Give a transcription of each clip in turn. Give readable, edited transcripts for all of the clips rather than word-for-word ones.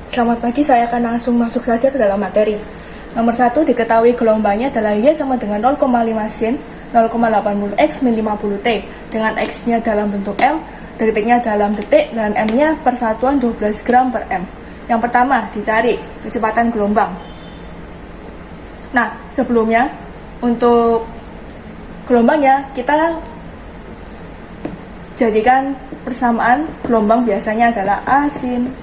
Selamat pagi, saya akan langsung masuk saja ke dalam materi. Nomor 1, diketahui gelombangnya adalah Y sama dengan 0,5 sin 0,80 X min 50 T dengan X-nya dalam bentuk M, detiknya dalam detik, dan M-nya persatuan 12 gram per M. Yang pertama, dicari kecepatan gelombang. Nah, sebelumnya, untuk gelombangnya, kita jadikan persamaan gelombang biasanya adalah A sin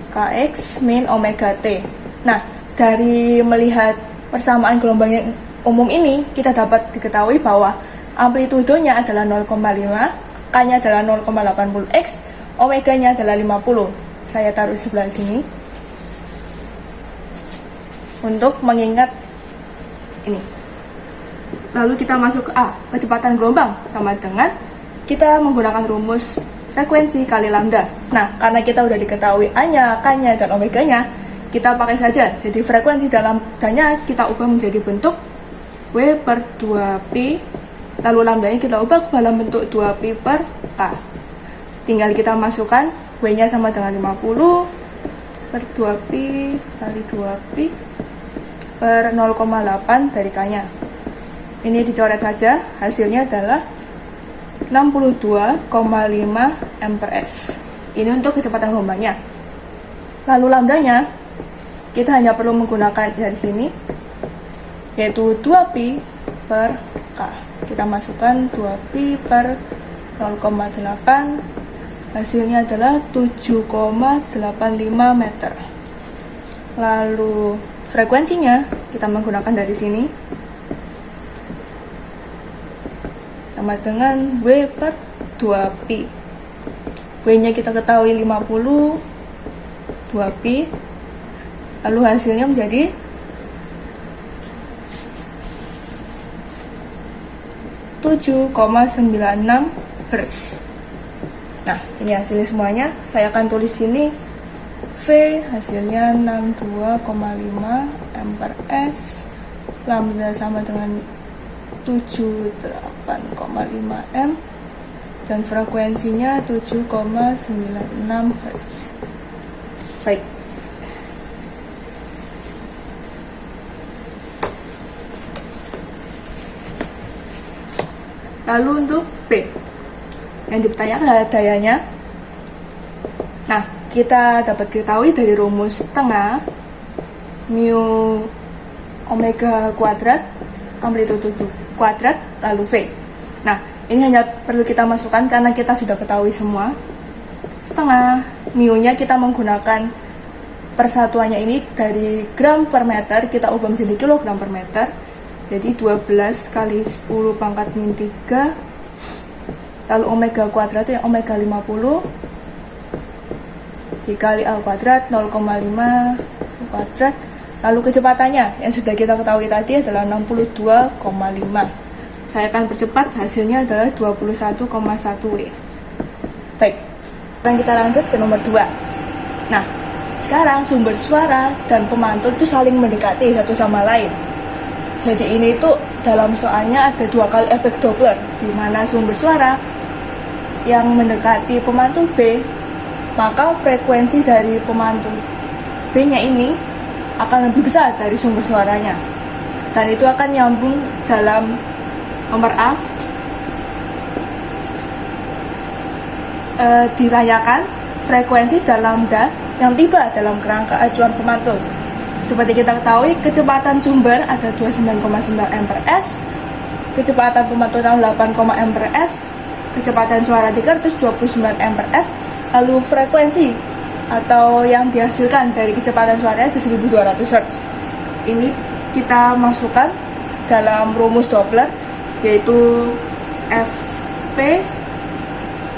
Kx min omega T. Nah, dari melihat persamaan gelombang yang umum ini, kita dapat diketahui bahwa amplitudenya adalah 0,5, K-nya adalah 0,80 X, omega-nya adalah 50. Saya taruh di sebelah sini untuk mengingat ini. Lalu kita masuk ke A, kecepatan gelombang sama dengan kita menggunakan rumus frekuensi kali lambda. Nah, karena kita udah diketahui A-nya, K-nya, dan omega-nya, kita pakai saja. Jadi frekuensi dalam lambdanya kita ubah menjadi bentuk W per 2Pi, lalu lambdanya kita ubah dalam bentuk 2Pi per K. Tinggal kita masukkan W-nya sama dengan 50 per 2Pi kali 2Pi per 0,8 dari K-nya. Ini dicoret saja, hasilnya adalah 62,5 mpers. Ini untuk kecepatan gelombangnya. Lalu lambdanya kita hanya perlu menggunakan dari sini, yaitu 2pi per K. Kita masukkan 2pi per 0,8, hasilnya adalah 7,85 meter. Lalu frekuensinya kita menggunakan dari sini, sama dengan W per 2pi. W-nya kita ketahui 50, 2pi, lalu hasilnya menjadi 7,96 Hz. Nah, ini hasilnya semuanya. Saya akan tulis sini V hasilnya 62,5 mpers, lambda sama dengan 78,5 M, dan frekuensinya 7,96 Hz. Baik. Lalu untuk B, yang ditanyakan adalah dayanya. Nah, kita dapat ketahui dari rumus tengah mu omega kuadrat, amplitude kuadrat, lalu V. Nah, ini hanya perlu kita masukkan karena kita sudah ketahui semua. Setengah mu-nya kita menggunakan persatuannya ini dari gram per meter, kita ubah menjadi kilogram per meter. Jadi 12 kali 10 pangkat min 3. Lalu omega kuadrat yang omega 50 dikali A kuadrat 0,5 kuadrat. Lalu kecepatannya yang sudah kita ketahui tadi adalah 62,5. Saya akan percepat, hasilnya adalah 21,1 W. Baik, sekarang kita lanjut ke nomor 2. Nah, sekarang sumber suara dan pemantul itu saling mendekati satu sama lain. Jadi ini tuh dalam soalnya ada 2 kali efek Doppler, di mana sumber suara yang mendekati pemantul B, maka frekuensi dari pemantul B-nya ini akan lebih besar dari sumber suaranya, dan itu akan nyambung dalam nomor A. Dirayakan frekuensi dalam lambda yang tiba dalam kerangka acuan pemantul. Seperti kita ketahui, kecepatan sumber ada 29,9 mpers, kecepatan pemantul 8, mpers, kecepatan suara 329 mpers, lalu frekuensi atau yang dihasilkan dari kecepatan suaranya itu 1200 Hz. Ini kita masukkan dalam rumus Doppler, yaitu Fp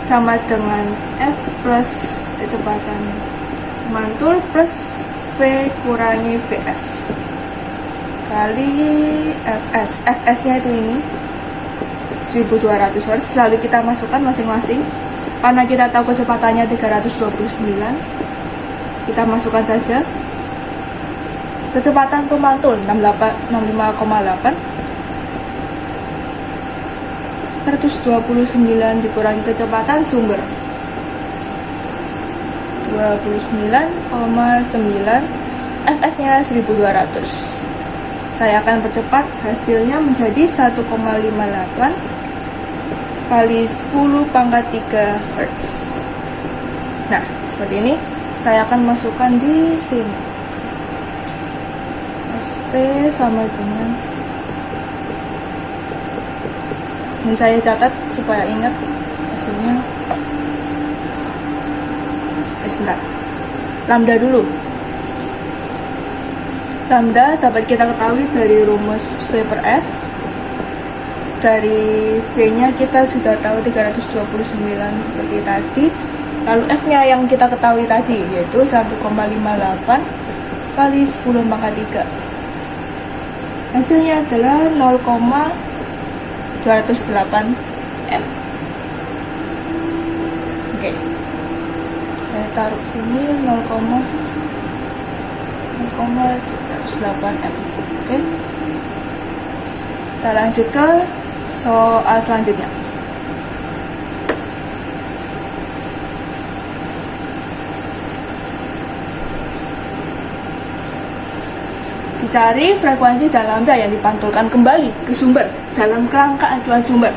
sama dengan F plus kecepatan mantul plus V kurangi Vs kali Fs. Fs-nya itu ini 1200 Hz. Lalu kita masukkan masing-masing. Karena kita tahu kecepatannya 329, kita masukkan saja kecepatan pemantul 65,8 129 dikurangi kecepatan sumber 29,9, Fs-nya 1200. Saya akan percepat, hasilnya menjadi 1,58 kali 10 pangkat 3 Hz. Nah, seperti ini. Saya akan masukkan di sini. Ft sama dengan, dan saya catat supaya ingat hasilnya. Sebentar. Lambda dulu. Lambda dapat kita ketahui dari rumus V per F. Dari V-nya kita sudah tahu 329 seperti tadi. Lalu F-nya yang kita ketahui tadi, yaitu 1,58 kali 10 pangkat 3. Hasilnya adalah 0,208 M. Oke. Saya taruh sini 0,208 M. Oke. Kita lanjut ke soal selanjutnya. Dicari frekuensi dan lambda yang dipantulkan kembali ke sumber dalam kerangka acuan sumber.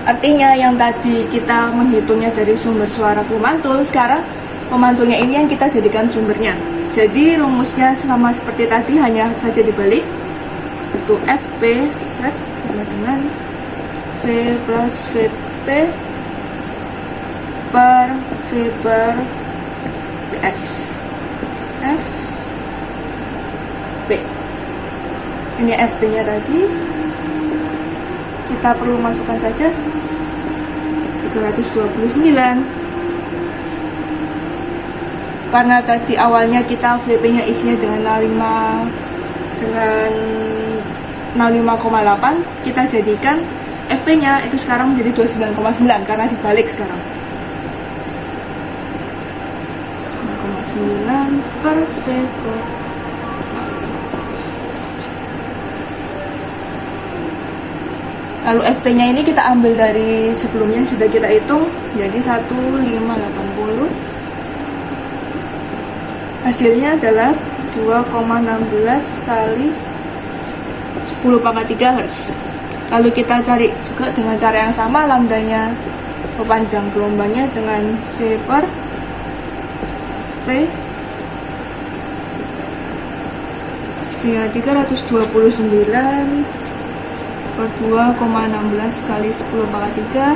Artinya yang tadi kita menghitungnya dari sumber suara pemantul, sekarang pemantulnya ini yang kita jadikan sumbernya. Jadi rumusnya sama seperti tadi, hanya saja dibalik. Itu Fp set sama dengan V plus Vp per V per Vs. Fp. Ini Fp-nya tadi. Kita perlu masukkan saja 329. Karena tadi awalnya kita Vp-nya isinya dengan 05,8, kita jadikan Fp-nya itu sekarang menjadi 29,9 karena dibalik sekarang. 0,9 per Vp. Lalu Fp-nya ini kita ambil dari sebelumnya sudah kita hitung, jadi 1580. Hasilnya adalah 2,16 kali 10 pangkat 3 Hz. Lalu kita cari juga dengan cara yang sama, lambdanya pepanjang gelombangnya dengan V per Fp. Sehingga 329 per 2,16 kali 10 pangkat 3,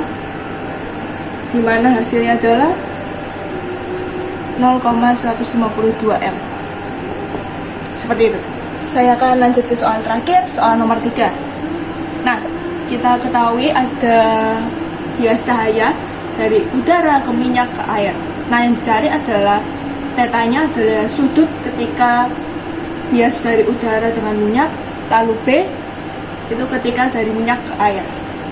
dimana hasilnya adalah 0,152 M. Seperti itu. Saya akan lanjut ke soal terakhir, soal nomor 3. Nah, kita ketahui ada bias cahaya dari udara ke minyak ke air. Nah, yang dicari adalah tetanya adalah sudut ketika bias dari udara dengan minyak, lalu B itu ketika dari minyak ke air.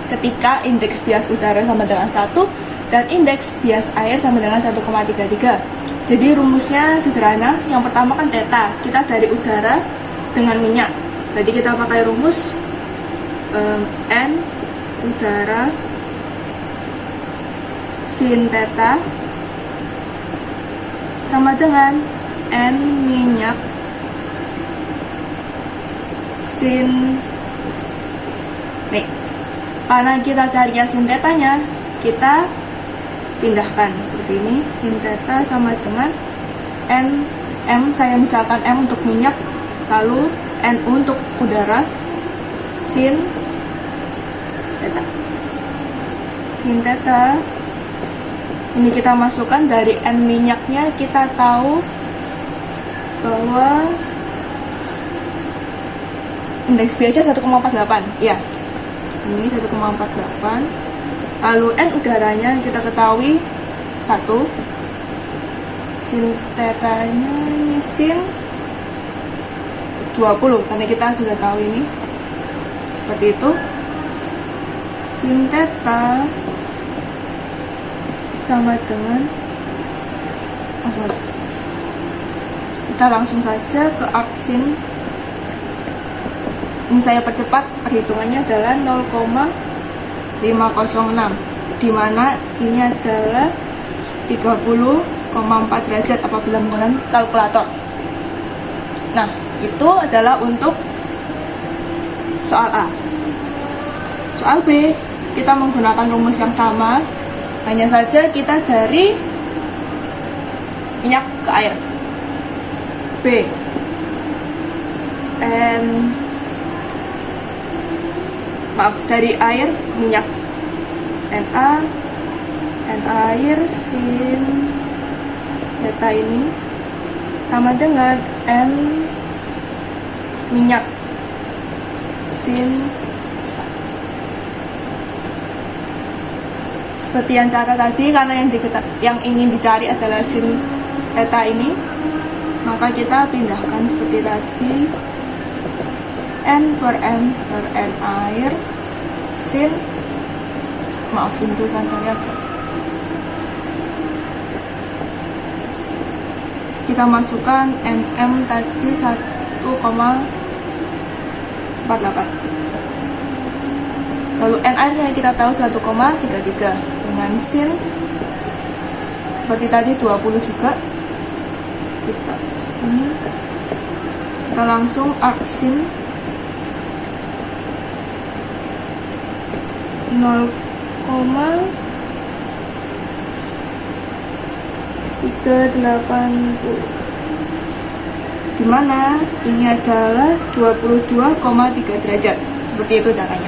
Ketika indeks bias udara sama dengan 1 dan indeks bias air sama dengan 1,33. Jadi rumusnya sederhana. Yang pertama kan theta, kita dari udara dengan minyak. Jadi kita pakai rumus N udara sin theta sama dengan N minyak sin. Nih, karena kita cari sin tetanya, kita pindahkan seperti ini. Sin theta sama dengan N M, saya misalkan M untuk minyak, lalu NU untuk udara, sin theta. Sin theta ini kita masukkan dari N minyaknya, kita tahu bahwa indeks biasanya 1,48. Ya, ini 1,48. Lalu N udaranya kita ketahui 1. Sin tetanya ini sin 20, karena kita sudah tahu ini. Seperti itu. Sin theta sama dengan kita langsung saja ke arc sin. Ini saya percepat, perhitungannya adalah 0,506, dimana ini adalah 30 4 derajat apabila menggunakan kalkulator. Nah, itu adalah untuk soal A. Soal B, kita menggunakan rumus yang sama, hanya saja kita dari minyak ke air. B dari air ke minyak. Na air sin theta ini sama dengan N minyak sin. Seperti yang cara tadi, karena yang ingin dicari adalah sin theta ini, maka kita pindahkan seperti tadi, N per N air sin, maafin tulisan saya, kita masukkan Nm tadi 1,48, lalu N airnya kita tahu 1,33, dengan sin seperti tadi 20 juga, kita langsung arc sin 0,380, dimana ini adalah 22,3 derajat. Seperti itu caranya.